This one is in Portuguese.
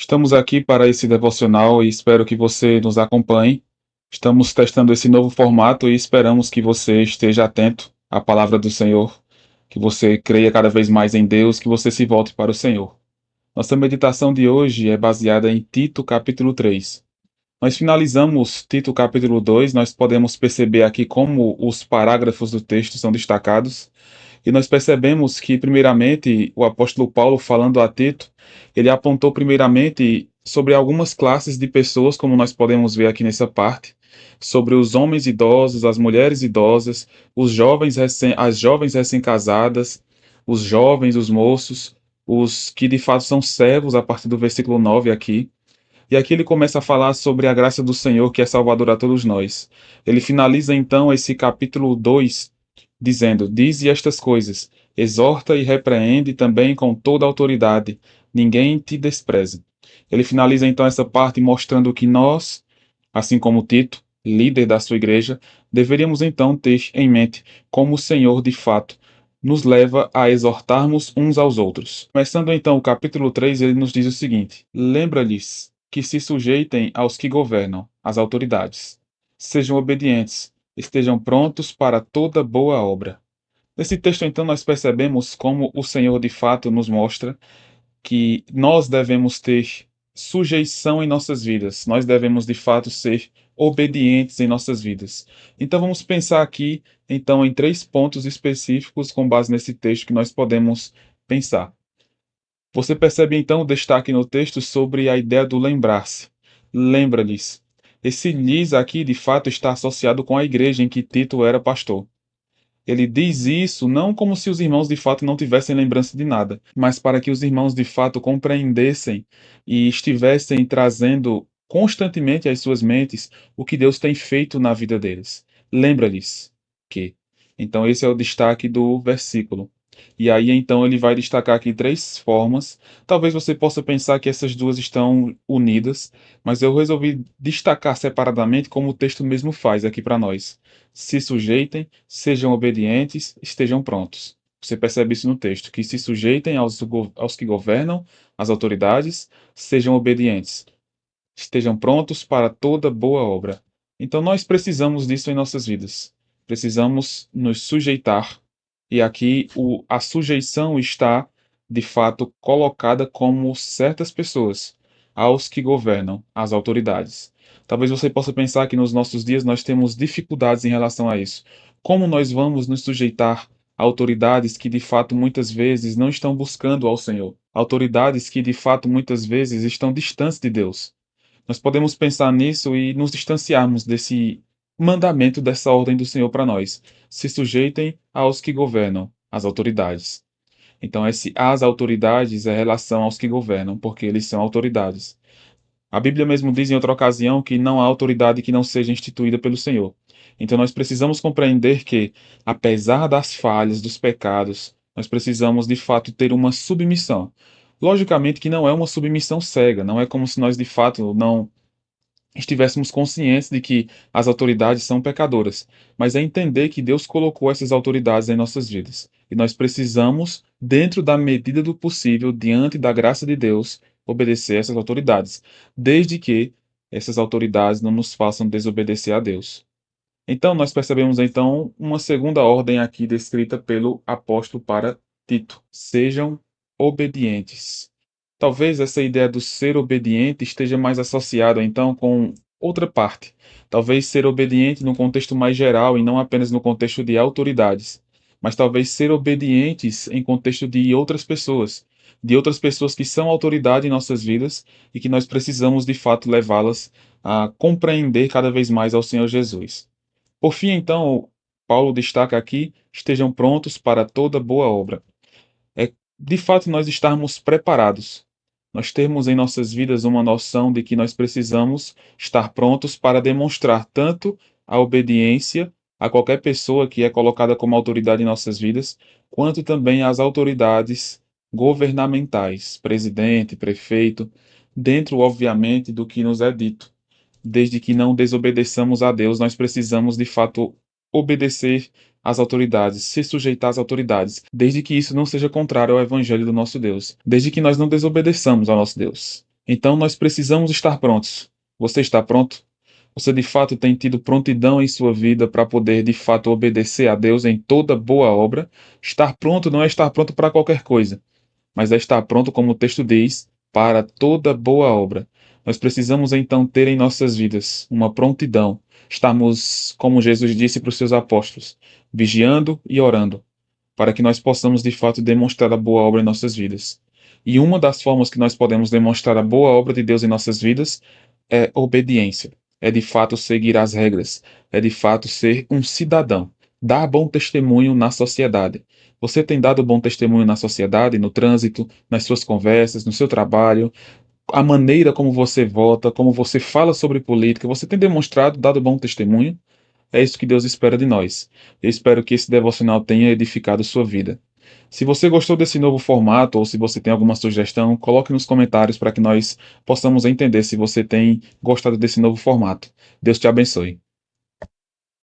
Estamos aqui para esse devocional e espero que você nos acompanhe. Estamos testando esse novo formato e esperamos que você esteja atento à palavra do Senhor, que você creia cada vez mais em Deus, que você se volte para o Senhor. Nossa meditação de hoje é baseada em Tito capítulo 3. Nós finalizamos Tito capítulo 2, nós podemos perceber aqui como os parágrafos do texto são destacados. E nós percebemos que, primeiramente, o apóstolo Paulo, falando a Tito, ele apontou primeiramente sobre algumas classes de pessoas, como nós podemos ver aqui nessa parte, sobre os homens idosos, as mulheres idosas, as jovens recém-casadas, os jovens, os moços, os que de fato são servos, a partir do versículo 9 aqui. E aqui ele começa a falar sobre a graça do Senhor, que é salvadora a todos nós. Ele finaliza então esse capítulo 2 dizendo: Dize estas coisas, exorta e repreende também com toda a autoridade, ninguém te despreze. Ele finaliza então essa parte mostrando que nós, assim como Tito, líder da sua igreja, deveríamos então ter em mente como o Senhor de fato nos leva a exortarmos uns aos outros. Começando então o capítulo 3, ele nos diz o seguinte: Lembra-lhes que se sujeitem aos que governam, às autoridades. Sejam obedientes, estejam prontos para toda boa obra. Nesse texto, então, nós percebemos como o Senhor de fato nos mostra que nós devemos ter sujeição em nossas vidas, nós devemos de fato ser obedientes em nossas vidas. Então vamos pensar aqui então em três pontos específicos com base nesse texto que nós podemos pensar. Você percebe então o destaque no texto sobre a ideia do lembrar-se. Lembra-lhes. Esse lhes aqui de fato está associado com a igreja em que Tito era pastor. Ele diz isso não como se os irmãos de fato não tivessem lembrança de nada, mas para que os irmãos de fato compreendessem e estivessem trazendo constantemente às suas mentes o que Deus tem feito na vida deles. Lembra-lhes que. Então, esse é o destaque do versículo. E aí, então, ele vai destacar aqui três formas. Talvez você possa pensar que essas duas estão unidas, mas eu resolvi destacar separadamente como o texto mesmo faz aqui para nós. Se sujeitem, sejam obedientes, estejam prontos. Você percebe isso no texto, que se sujeitem aos que governam, às autoridades, sejam obedientes, estejam prontos para toda boa obra. Então nós precisamos disso em nossas vidas. Precisamos nos sujeitar, e aqui a sujeição está, de fato, colocada como certas pessoas, aos que governam, às autoridades. Talvez você possa pensar que nos nossos dias nós temos dificuldades em relação a isso. Como nós vamos nos sujeitar a autoridades que de fato muitas vezes não estão buscando ao Senhor? Autoridades que de fato muitas vezes estão distantes de Deus. Nós podemos pensar nisso e nos distanciarmos desse mandamento, dessa ordem do Senhor para nós. Se sujeitem aos que governam, às autoridades. Então, esse as autoridades é relação aos que governam, porque eles são autoridades. A Bíblia mesmo diz em outra ocasião que não há autoridade que não seja instituída pelo Senhor. Então, nós precisamos compreender que, apesar das falhas, dos pecados, nós precisamos de fato ter uma submissão. Logicamente que não é uma submissão cega, não é como se nós de fato não estivéssemos conscientes de que as autoridades são pecadoras, mas é entender que Deus colocou essas autoridades em nossas vidas. E nós precisamos, dentro da medida do possível, diante da graça de Deus, obedecer essas autoridades, desde que essas autoridades não nos façam desobedecer a Deus. Então, nós percebemos então uma segunda ordem aqui descrita pelo apóstolo para Tito: sejam obedientes. Talvez essa ideia do ser obediente esteja mais associada então com outra parte. Talvez ser obediente num contexto mais geral e não apenas no contexto de autoridades, mas talvez ser obedientes em contexto de outras pessoas que são autoridade em nossas vidas e que nós precisamos de fato levá-las a compreender cada vez mais ao Senhor Jesus. Por fim, então, Paulo destaca aqui: estejam prontos para toda boa obra. É de fato nós estarmos preparados, nós termos em nossas vidas uma noção de que nós precisamos estar prontos para demonstrar tanto a obediência a qualquer pessoa que é colocada como autoridade em nossas vidas, quanto também às autoridades governamentais, presidente, prefeito, dentro, obviamente, do que nos é dito. Desde que não desobedeçamos a Deus, nós precisamos de fato obedecer às autoridades, se sujeitar às autoridades, desde que isso não seja contrário ao evangelho do nosso Deus, desde que nós não desobedeçamos ao nosso Deus. Então nós precisamos estar prontos. Você está pronto? Você de fato tem tido prontidão em sua vida para poder de fato obedecer a Deus em toda boa obra? Estar pronto não é estar pronto para qualquer coisa, mas é estar pronto, como o texto diz, para toda boa obra. Nós precisamos então ter em nossas vidas uma prontidão. Estamos, como Jesus disse para os seus apóstolos, vigiando e orando, para que nós possamos de fato demonstrar a boa obra em nossas vidas. E uma das formas que nós podemos demonstrar a boa obra de Deus em nossas vidas é obediência. É de fato seguir as regras. É de fato ser um cidadão. Dar bom testemunho na sociedade. Você tem dado bom testemunho na sociedade, no trânsito, nas suas conversas, no seu trabalho, a maneira como você vota, como você fala sobre política, você tem demonstrado, dado bom testemunho? É isso que Deus espera de nós. Eu espero que esse devocional tenha edificado sua vida. Se você gostou desse novo formato ou se você tem alguma sugestão, coloque nos comentários para que nós possamos entender se você tem gostado desse novo formato. Deus te abençoe.